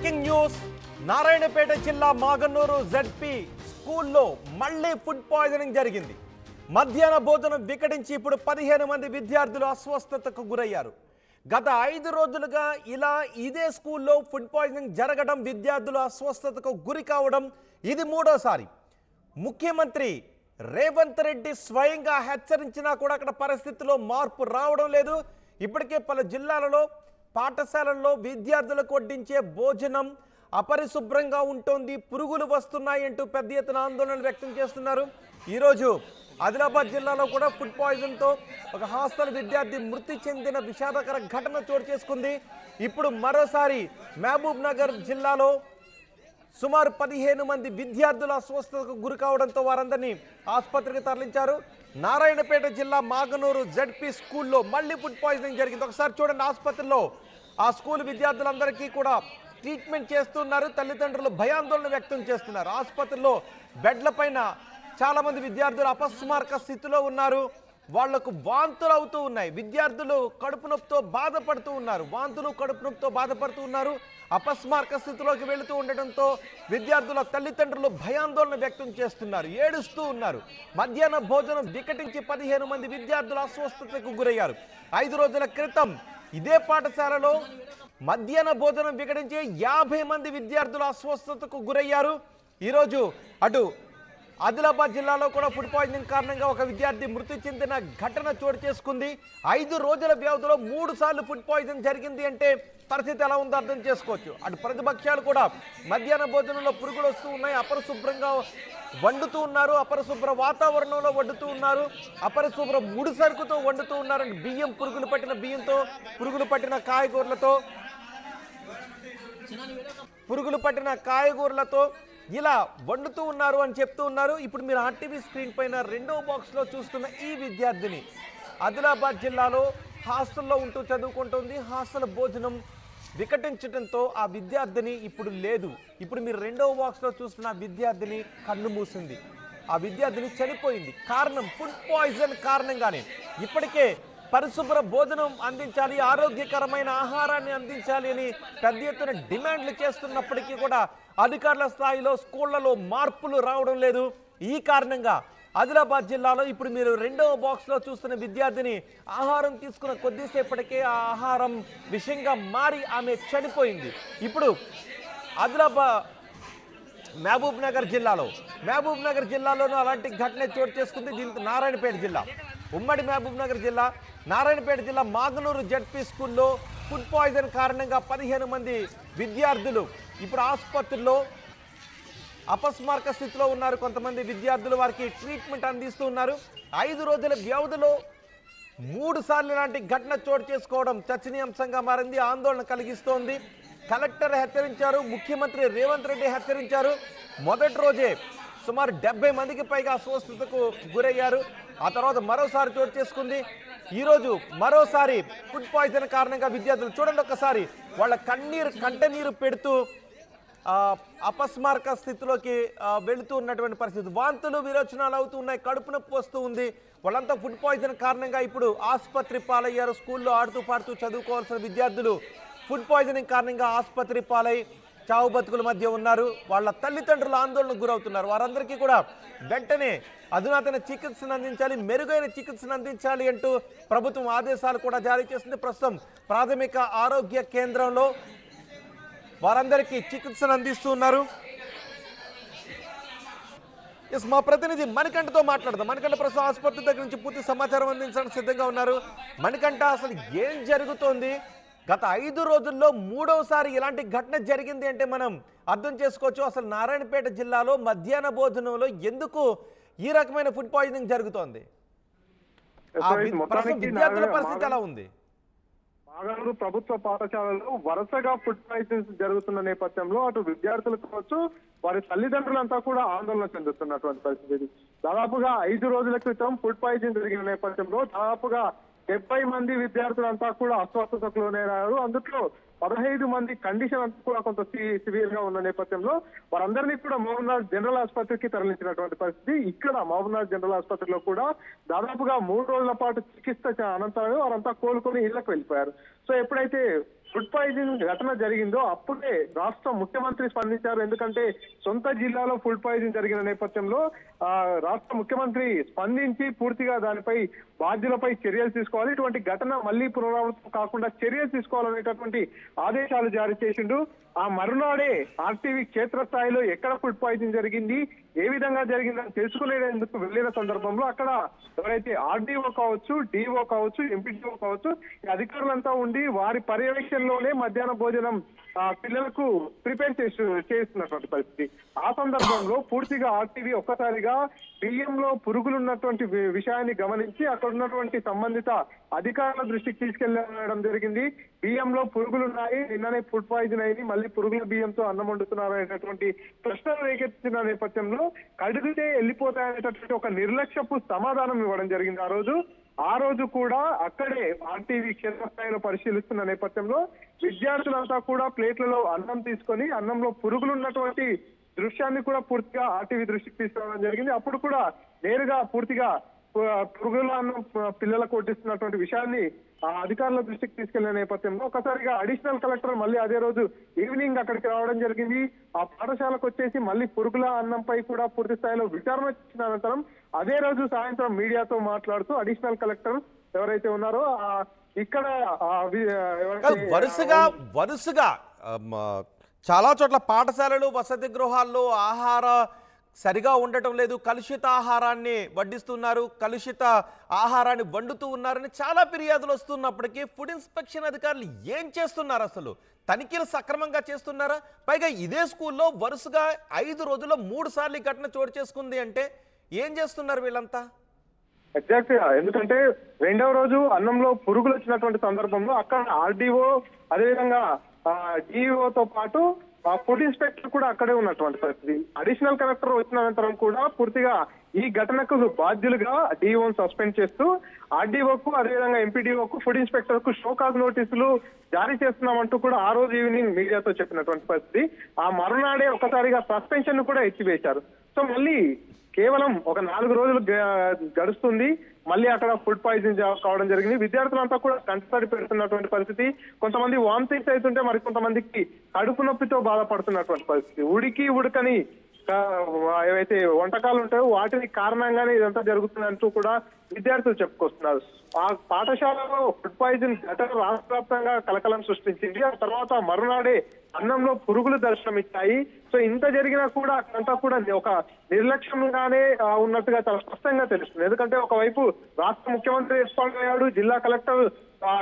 Breaking news Narayanpet జిల్లా Maganur ZP స్కూల్లో మళ్ళీ ఫుడ్ పాయిజనింగ్ జరిగింది. మధ్యాహ్న భోజనం వికటించి ఇప్పుడు 15 మంది విద్యార్థులు అస్వస్థతకు గురయ్యారు. గత 5 రోజులుగా ఇలా ఇదే స్కూల్లో ఫుడ్ పాయిజనింగ్ జరగడం, విద్యార్థులు అస్వస్థతకు గురి కావడం ఇది మూడోసారి. ముఖ్యమంత్రి రేవంత్ రెడ్డి స్వయంగా హెచ్చరించినా కూడా అక్కడ పరిస్థితిలో మార్పు రావడం లేదు. ఇప్పటికే పలు జిల్లాలలో పాఠశాలల్లో విద్యార్థులకు వడ్డించే భోజనం అపరిశుభ్రంగా ఉంటుంది, పురుగులు వస్తున్నాయంటూ పెద్ద ఎత్తున ఆందోళన వ్యక్తం చేస్తున్నారు. ఈరోజు ఆదిలాబాద్ జిల్లాలో కూడా ఫుడ్ పాయిజన్తో ఒక హాస్టల్ విద్యార్థి మృతి చెందిన విషాదకర ఘటన చోటు చేసుకుంది. ఇప్పుడు మరోసారి మహబూబ్ నగర్ జిల్లాలో సుమారు 15 మంది విద్యార్థుల అస్వస్థతకు గురి కావడంతో వారందరినీ ఆసుపత్రికి తరలించారు. నారాయణపేట జిల్లా మాగనూరు జెడ్పీ స్కూల్లో మళ్ళీ ఫుడ్ పాయిజనింగ్ జరిగింది. ఒకసారి చూడండి, ఆసుపత్రిలో ఆ స్కూల్ విద్యార్థులందరికీ కూడా ట్రీట్మెంట్ చేస్తున్నారు. తల్లిదండ్రులు భయాందోళన వ్యక్తం చేస్తున్నారు. ఆసుపత్రిలో బెడ్ల పైన చాలా మంది విద్యార్థులు అపస్మారక స్థితిలో ఉన్నారు. వాళ్లకు వాంతులు అవుతూ ఉన్నాయి. విద్యార్థులు కడుపు నొప్పితో బాధపడుతూ ఉన్నారు. వాంతులు కడుపు నొప్పితో బాధపడుతూ ఉన్నారు. అపస్మారక స్థితిలోకి వెళుతూ ఉండటంతో విద్యార్థుల తల్లిదండ్రులు భయాందోళన వ్యక్తం చేస్తున్నారు, ఏడుస్తూ ఉన్నారు. మధ్యాహ్న భోజనం వికటించి 15 మంది విద్యార్థులు అస్వస్థతకు గురయ్యారు. 5 రోజుల క్రితం ఇదే పాఠశాలలో మధ్యాహ్న భోజనం వికటించి 50 మంది విద్యార్థులు అస్వస్థతకు గురయ్యారు. ఈరోజు అటు ఆదిలాబాద్ జిల్లాలో కూడా ఫుడ్ పాయిజనింగ్ కారణంగా ఒక విద్యార్థి మృతి చెందిన ఘటన చోటు చేసుకుంది. 5 రోజుల వ్యవధిలో 3 సార్లు ఫుడ్ పాయిజన్ జరిగింది అంటే పరిస్థితి ఎలా ఉందో అర్థం చేసుకోవచ్చు. అటు ప్రతిపక్షాలు కూడా మధ్యాహ్న భోజనంలో పురుగులు వస్తూ ఉన్నాయి, అపరిశుభ్రంగా వండుతూ ఉన్నారు, అపరిశుభ్ర వాతావరణంలో వండుతూ ఉన్నారు, అపరిశుభ్ర ముడి సరుకుతో వండుతూ ఉన్నారు. బియ్యం పురుగులు పట్టిన బియ్యంతో, పురుగులు పట్టిన కాయగూరలతో ఇలా వండుతూ ఉన్నారు అని చెప్తూ ఉన్నారు. ఇప్పుడు మీరు ఆర్టీవీ స్క్రీన్ పైన రెండో బాక్స్లో చూస్తున్న ఈ విద్యార్థిని ఆదిలాబాద్ జిల్లాలో హాస్టల్లో ఉంటూ చదువుకుంటుంది. హాస్టల్ భోజనం వికటించడంతో ఆ విద్యార్థిని ఇప్పుడు లేదు. ఇప్పుడు మీరు రెండో బాక్స్లో చూస్తున్న విద్యార్థిని కన్ను మూసింది. ఆ విద్యార్థిని చనిపోయింది. కారణం ఫుడ్ పాయిజన్ కారణంగానే. ఇప్పటికే పరిశుభ్ర భోజనం అందించాలి, ఆరోగ్యకరమైన ఆహారాన్ని అందించాలి అని పెద్ద ఎత్తున డిమాండ్లు చేస్తున్నప్పటికీ కూడా అధికారుల స్థాయిలో స్కూళ్లలో మార్పులు రావడం లేదు. ఈ కారణంగా ఆదిలాబాద్ జిల్లాలో ఇప్పుడు మీరు రెండవ బాక్స్లో చూస్తున్న విద్యార్థిని ఆహారం తీసుకున్న కొద్దిసేపటికే ఆ ఆహారం విషంగా మారి ఆమె చనిపోయింది. ఇప్పుడు మహబూబ్ నగర్ జిల్లాలోనూ అలాంటి ఘటన చోటు చేసుకుంది. దీంతో నారాయణపేట జిల్లా, ఉమ్మడి మహబూబ్ నగర్ జిల్లా, నారాయణపేట జిల్లా మాగనూరు జెడ్పీ స్కూల్లో ఫుడ్ పాయిజన్ కారణంగా 15 మంది విద్యార్థులు ఇప్పుడు ఆసుపత్రిలో అపస్మారక స్థితిలో ఉన్నారు. కొంతమంది విద్యార్థులు వారికి ట్రీట్మెంట్ అందిస్తూ ఉన్నారు. 5 రోజుల వ్యవధిలో 3 సార్లు ఇలాంటి ఘటన చోటు చేసుకోవడం చర్చనీయాంశంగా మారింది, ఆందోళన కలిగిస్తోంది. కలెక్టర్ హెచ్చరించారు, ముఖ్యమంత్రి రేవంత్ రెడ్డి హెచ్చరించారు. మొదటి రోజే సుమారు 70 మందికి పైగా అస్వస్థతకు గురయ్యారు. ఆ తర్వాత మరోసారి చోటు చేసుకుంది. ఈరోజు మరోసారి ఫుడ్ పాయిజన్ కారణంగా విద్యార్థులు చూడండి, ఒక్కసారి వాళ్ళ కంటనీరు పెడుతూ అపస్మారక స్థితిలోకి వెళుతూ ఉన్నటువంటి పరిస్థితి. వాంతులు విరోచనాలు అవుతూ ఉన్నాయి, కడుపు నొప్పి వస్తూ ఉంది. వాళ్ళంతా ఫుడ్ పాయిజన్ కారణంగా ఇప్పుడు ఆసుపత్రి పాలయ్యారు. స్కూల్లో ఆడుతూ పాడుతూ చదువుకోవాల్సిన విద్యార్థులు ఫుడ్ పాయిజనింగ్ కారణంగా ఆసుపత్రి పాలై చావు బతుకుల మధ్య ఉన్నారు. వాళ్ళ తల్లిదండ్రులు ఆందోళనకు గురవుతున్నారు. వారందరికీ కూడా వెంటనే అధునాతన చికిత్సను అందించాలి, మెరుగైన చికిత్సను అందించాలి అంటూ ప్రభుత్వం ఆదేశాలు కూడా జారీ చేసింది. ప్రస్తుతం ప్రాథమిక ఆరోగ్య కేంద్రంలో వారందరికీ చికిత్సను అందిస్తూ ఉన్నారు. మా ప్రతినిధి మణికంఠతో మాట్లాడదాం. మణికంఠ ప్రస్తుతం ఆసుపత్రి దగ్గర నుంచి పూర్తి సమాచారం అందించడానికి సిద్ధంగా ఉన్నారు. మణికంఠ, అసలు ఏం జరుగుతోంది? గత 5 రోజుల్లో 3వసారి ఇలాంటి ఘటన జరిగింది అంటే మనం అర్థం చేసుకోవచ్చు. అసలు నారాయణపేట జిల్లాలో మధ్యాహ్న భోజనంలో ఎందుకు ఈ రకమైన ఫుడ్ పాయిజనింగ్ జరుగుతోంది? విద్యార్థుల పరిస్థితి ఎలా ఉంది? మాగనూరు ప్రభుత్వ పాఠశాలలో వరుసగా ఫుడ్ పాయిజన్స్ జరుగుతున్న నేపథ్యంలో అటు విద్యార్థులు కావచ్చు, వారి తల్లిదండ్రులంతా కూడా ఆందోళన చెందుతున్నటువంటి పరిస్థితి. దాదాపుగా 5 రోజుల క్రితం ఫుడ్ పాయిజన్ జరిగిన నేపథ్యంలో దాదాపుగా 70 మంది విద్యార్థులంతా కూడా అస్వస్థతకు లోనయ్యారు. అందులో 15 మంది కండిషన్ అంతా కూడా కొంత సివియర్ గా ఉన్న నేపథ్యంలో వారందరినీ కూడా మహబూబ్నగర్ జనరల్ ఆసుపత్రికి తరలించినటువంటి పరిస్థితి. ఇక్కడ మహబూబ్నగర్ జనరల్ ఆసుపత్రిలో కూడా దాదాపుగా 3 రోజుల పాటు చికిత్స అనంతరం వారంతా కోలుకొని ఇళ్లకు వెళ్ళిపోయారు. సో ఎప్పుడైతే ఫుడ్ పాయిజనింగ్ ఘటన జరిగిందో అప్పుడే రాష్ట్ర ముఖ్యమంత్రి స్పందించారు. ఎందుకంటే సొంత జిల్లాలో ఫుడ్ పాయిజన్ జరిగిన నేపథ్యంలో రాష్ట్ర ముఖ్యమంత్రి స్పందించి పూర్తిగా దానిపై బాధ్యులపై చర్యలు తీసుకోవాలి, ఇటువంటి ఘటన మళ్లీ పునరావృతం కాకుండా చర్యలు తీసుకోవాలనేటటువంటి ఆదేశాలు జారీ చేసిండు. ఆ మరునాడే ఆర్టీవీ క్షేత్రస్థాయిలో ఎక్కడ ఫుడ్ పాయిజన్ జరిగింది, ఏ విధంగా జరిగిందని తెలుసుకునేందుకు వెళ్లిన సందర్భంలో అక్కడ ఎవరైతే ఆర్డీఓ కావచ్చు, డిఓ కావచ్చు, ఎంపీడీఓ కావచ్చు, ఈ అధికారులంతా ఉండి వారి పర్యవేక్షణలోనే మధ్యాహ్న భోజనం పిల్లలకు ప్రిపేర్ చేస్తున్నటువంటి పరిస్థితి. ఆ సందర్భంలో పూర్తిగా ఆర్టీవీ ఒక్కసారిగా బియ్యంలో పురుగులు ఉన్నటువంటి విషయాన్ని గమనించి అక్కడ ఉన్నటువంటి సంబంధిత అధికారుల దృష్టికి తీసుకెళ్లడం జరిగింది. బియ్యంలో పురుగులు ఉన్నాయి, నిన్ననే ఫుడ్ పాయిజన్ అయింది, మళ్ళీ పురుగుల బియ్యంతో అన్నం వండుతున్నారు అనేటటువంటి ప్రశ్నలు రేకెత్తిన నేపథ్యంలో కడిగితే వెళ్ళిపోతాయనేటటువంటి ఒక నిర్లక్ష్యపు సమాధానం ఇవ్వడం జరిగింది. ఆ రోజు కూడా అక్కడే ఆర్టీవీ క్షేత్రస్థాయిలో పరిశీలిస్తున్న నేపథ్యంలో విద్యార్థులంతా కూడా ప్లేట్లలో అన్నం తీసుకొని అన్నంలో పురుగులు ఉన్నటువంటి దృశ్యాన్ని కూడా పూర్తిగా ఆర్టీవీ దృష్టికి తీసుకురావడం జరిగింది. అప్పుడు కూడా నేరుగా పూర్తిగా పురుగుల అన్నం పిల్లలకు వడ్డిస్తున్నటువంటి విషయాన్ని అధికారుల దృష్టికి తీసుకెళ్లిన నేపథ్యంలో ఒకసారిగా అడిషనల్ కలెక్టర్ మళ్ళీ అదే రోజు ఈవినింగ్ అక్కడికి రావడం జరిగింది. ఆ పాఠశాలకు వచ్చేసి మళ్ళీ పురుగుల అన్నంపై కూడా పూర్తి స్థాయిలో విచారణ చేసిన అనంతరం అదే రోజు సాయంత్రం మీడియాతో మాట్లాడుతూ అడిషనల్ కలెక్టర్ ఎవరైతే ఉన్నారో ఇక్కడ వరుసగా చాలా చోట్ల పాఠశాలలు, వసతి గృహాల్లో ఆహార సరిగా ఉండటం లేదు, కలుషిత ఆహారాన్ని వడ్డిస్తున్నారు, కలుషిత ఆహారాన్ని వండుతూ ఉన్నారని చాలా ఫిర్యాదులు వస్తున్నప్పటికీ ఫుడ్ ఇన్స్పెక్షన్ అధికారులు ఏం చేస్తున్నారు? అసలు తనిఖీలు సక్రమంగా చేస్తున్నారా? పైగా ఇదే స్కూల్లో వరుసగా 5 రోజుల్లో 3 సార్లు ఈ ఘటన చోటు చేసుకుంది అంటే ఏం చేస్తున్నారు వీళ్ళంతా? ఎగ్జాక్ట్ గా, ఎందుకంటే రెండవ రోజు అన్నంలో పురుగులు వచ్చినటువంటి సందర్భంలో అక్కడ ఆర్డీఓ అదేవిధంగా డిఓతో పాటు ఫుడ్ ఇన్స్పెక్టర్ కూడా అక్కడే ఉన్నటువంటి పరిస్థితి. అడిషనల్ కలెక్టర్ వచ్చిన అనంతరం కూడా పూర్తిగా ఈ ఘటనకు బాధ్యులుగా డిఓను సస్పెండ్ చేస్తూ ఆర్డీఓకు అదేవిధంగా ఎంపీడీఓకు ఫుడ్ ఇన్స్పెక్టర్ కు షోకాజ్ నోటీసులు జారీ చేస్తున్నామంటూ కూడా ఆ రోజు ఈవినింగ్ మీడియాతో చెప్పినటువంటి పరిస్థితి. ఆ మరునాడే ఒకసారిగా సస్పెన్షన్ కూడా ఎత్తివేశారు. సో మళ్ళీ కేవలం ఒక 4 రోజులు గడుస్తుంది, మళ్ళీ అక్కడ ఫుడ్ పాయిజన్ కావడం జరిగింది. విద్యార్థులంతా కూడా కంటతడి పెడుతున్నటువంటి పరిస్థితి. కొంతమంది వామిటింగ్స్ అవుతుంటే మరి కొంతమందికి కడుపు నొప్పితో బాధపడుతున్నటువంటి పరిస్థితి. ఉడకని ఏవైతే వంటకాలు ఉంటాయో వాటిని కారణంగానే ఇదంతా జరుగుతుందంటూ కూడా విద్యార్థులు చెప్పుకొస్తున్నారు. ఆ పాఠశాలలో ఫుడ్ పాయిజన్ ఘటన రాష్ట్ర వ్యాప్తంగా కలకలం సృష్టించింది. ఆ తర్వాత మరునాడే అన్నంలో పురుగులు దర్శనమిచ్చాయి. సో ఇంత జరిగినా కూడా అంతా కూడా ఒక నిర్లక్ష్యంగానే ఉన్నట్టుగా చాలా స్పష్టంగా తెలుస్తుంది. ఎందుకంటే ఒకవైపు రాష్ట్ర ముఖ్యమంత్రి రెస్పాండ్ అయ్యాడు, జిల్లా కలెక్టర్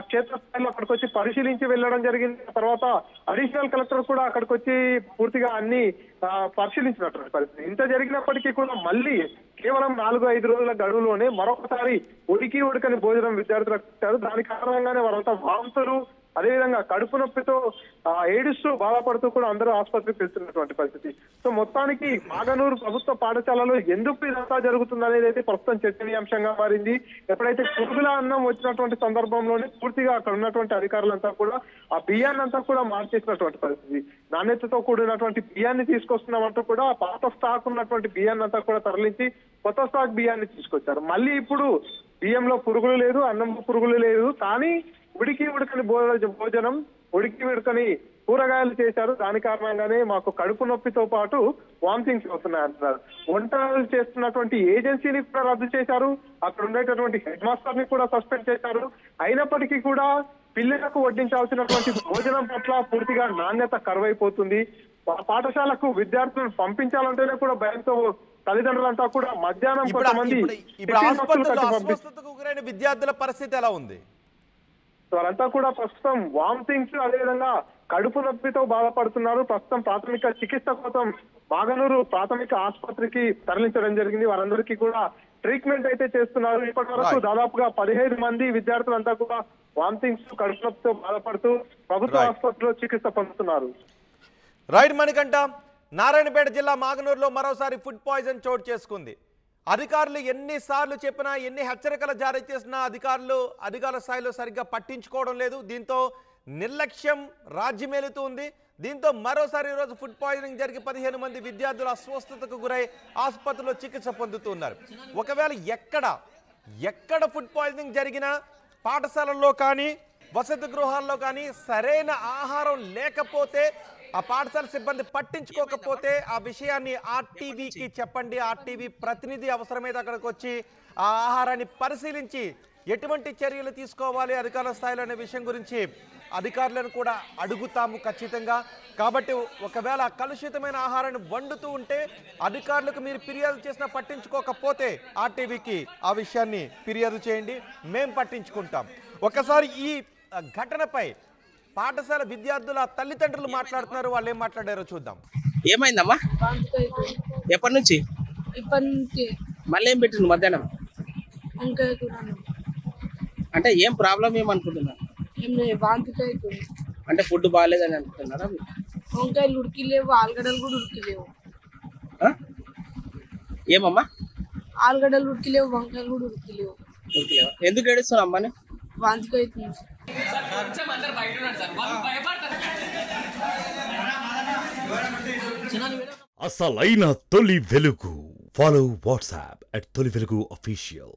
క్షేత్రస్థాయిలో అక్కడికి వచ్చి పరిశీలించి వెళ్ళడం జరిగింది. తర్వాత అడిషనల్ కలెక్టర్ కూడా అక్కడికి వచ్చి పూర్తిగా అన్ని పరిశీలించినటువంటి పరిస్థితి. ఇంత జరిగినప్పటికీ కూడా మళ్ళీ కేవలం 4-5 రోజుల గడువులోనే మరొకసారి ఉడకని భోజనం విద్యార్థులకు ఇచ్చారు. దాని కారణంగానే వారంతా వాంతులు అదేవిధంగా కడుపు నొప్పితో ఏడుస్తూ బాధపడుతూ కూడా అందరూ ఆసుపత్రికి వెళ్తున్నటువంటి పరిస్థితి. సో మొత్తానికి మాగనూరు ప్రభుత్వ పాఠశాలలో ఎందుకు ఇదంతా జరుగుతుంది అనేది అయితే ప్రస్తుతం చర్చనీయాంశంగా మారింది. ఎప్పుడైతే పురుగుల అన్నం వచ్చినటువంటి సందర్భంలోనే పూర్తిగా అక్కడ ఉన్నటువంటి అధికారులంతా కూడా ఆ బియ్యాన్ని అంతా కూడా మార్చేసినటువంటి పరిస్థితి. నాణ్యతతో కూడినటువంటి బియ్యాన్ని తీసుకొస్తున్నామంటూ కూడా పాత స్టాక్ ఉన్నటువంటి బియ్యాన్ని అంతా కూడా తరలించి కొత్త స్టాక్ బియ్యాన్ని తీసుకొచ్చారు. మళ్ళీ ఇప్పుడు బియ్యంలో పురుగులు లేదు, అన్నంలో పురుగులు లేదు, కానీ ఉడకని భోజనం, ఉడకని కూరగాయలు చేశారు. దాని కారణంగానే మాకు కడుపు నొప్పితో పాటు వామిటింగ్స్ అవుతున్నాయి అంటున్నారు. వంటలు చేస్తున్నటువంటి ఏజెన్సీని కూడా రద్దు చేశారు, అక్కడ ఉండేటటువంటి హెడ్ మాస్టర్ ని కూడా సస్పెండ్ చేశారు. అయినప్పటికీ కూడా పిల్లలకు వడ్డించాల్సినటువంటి భోజనం పట్ల పూర్తిగా నాణ్యత కరువైపోతుంది. పాఠశాలకు విద్యార్థులను పంపించాలంటేనే కూడా భయంతో తల్లిదండ్రులంతా కూడా మధ్యాహ్నం కొంతమంది విద్యార్థుల పరిస్థితి ఎలా ఉంది? వారంతా కూడా ప్రస్తుతం వామిటింగ్స్ అదేవిధంగా కడుపు నొప్పితో బాధపడుతున్నారు. ప్రస్తుతం ప్రాథమిక చికిత్స కోసం మాగనూరు ప్రాథమిక ఆసుపత్రికి తరలించడం జరిగింది. వారందరికీ కూడా ట్రీట్మెంట్ అయితే చేస్తున్నారు. ఇప్పటి వరకు దాదాపుగా 15 మంది విద్యార్థులంతా కూడా వామిటింగ్స్ కడుపు నొప్పితో బాధపడుతూ ప్రభుత్వ ఆసుపత్రిలో చికిత్స పొందుతున్నారు. రైట్ మణికంఠ, నారాయణపేట జిల్లా మాగనూరులో మరోసారి ఫుడ్ పాయిజన్ చోటు చేసుకుంది. అధికారులు ఎన్నిసార్లు చెప్పినా, ఎన్ని హెచ్చరికలు జారీ చేసినా అధికారుల స్థాయిలో సరిగ్గా పట్టించుకోవడం లేదు. దీంతో నిర్లక్ష్యం రాజ్యమేలుతూ ఉంది. దీంతో మరోసారి ఈరోజు ఫుడ్ పాయిజనింగ్ జరిగి 15 మంది విద్యార్థులు అస్వస్థతకు గురై ఆసుపత్రిలో చికిత్స పొందుతున్నారు. ఒకవేళ ఎక్కడ ఫుడ్ పాయిజనింగ్ జరిగినా పాఠశాలల్లో కానీ వసతి గృహాల్లో కానీ సరైన ఆహారం లేకపోతే, ఆ పాఠశాల సిబ్బంది పట్టించుకోకపోతే ఆ విషయాన్ని ఆర్టీవీకి చెప్పండి. ఆర్టీవీ ప్రతినిధి అవసరమైతే అక్కడికి వచ్చి ఆ ఆహారాన్ని పరిశీలించి ఎటువంటి చర్యలు తీసుకోవాలి అధికారుల స్థాయిలో అనే విషయం గురించి అధికారులను కూడా అడుగుతాము ఖచ్చితంగా. కాబట్టి ఒకవేళ కలుషితమైన ఆహారాన్ని వండుతూ ఉంటే అధికారులకు మీరు ఫిర్యాదు చేసినా పట్టించుకోకపోతే ఆర్టీవీకి ఆ విషయాన్ని ఫిర్యాదు చేయండి, మేం పట్టించుకుంటాం. ఒకసారి ఈ ఘటనపై పాఠశాల విద్యార్థుల తల్లిదండ్రులు మాట్లాడుతున్నారు. వాళ్ళు ఏం మాట్లాడారో చూద్దాం. ఏమైందమ్మా? ఎప్పటి నుంచి? మళ్ళీ ఏం పెట్టిండు మధ్యాహ్నం? అంటే ఏం ప్రాబ్లం ఏమనుకుంటున్నారు? అంటే ఫుడ్ బాగాలేదని అనుకుంటున్నారా? వంకాయలు ఉడికిలేవు, ఆలుగడ్డలు కూడా ఉడికిలేవు. ఏమమ్మా? ఆలుగడ్డలు ఉడికిలేవు, వంకాయలు కూడా ఉడికిలేవు. ఎందుకు ఏడుస్తున్నావు అమ్మని? వాంతికి అవుతుంది. అసలైన తొలి వెలుగు. ఫాలో వాట్సాప్ @తొలి వెలుగు official.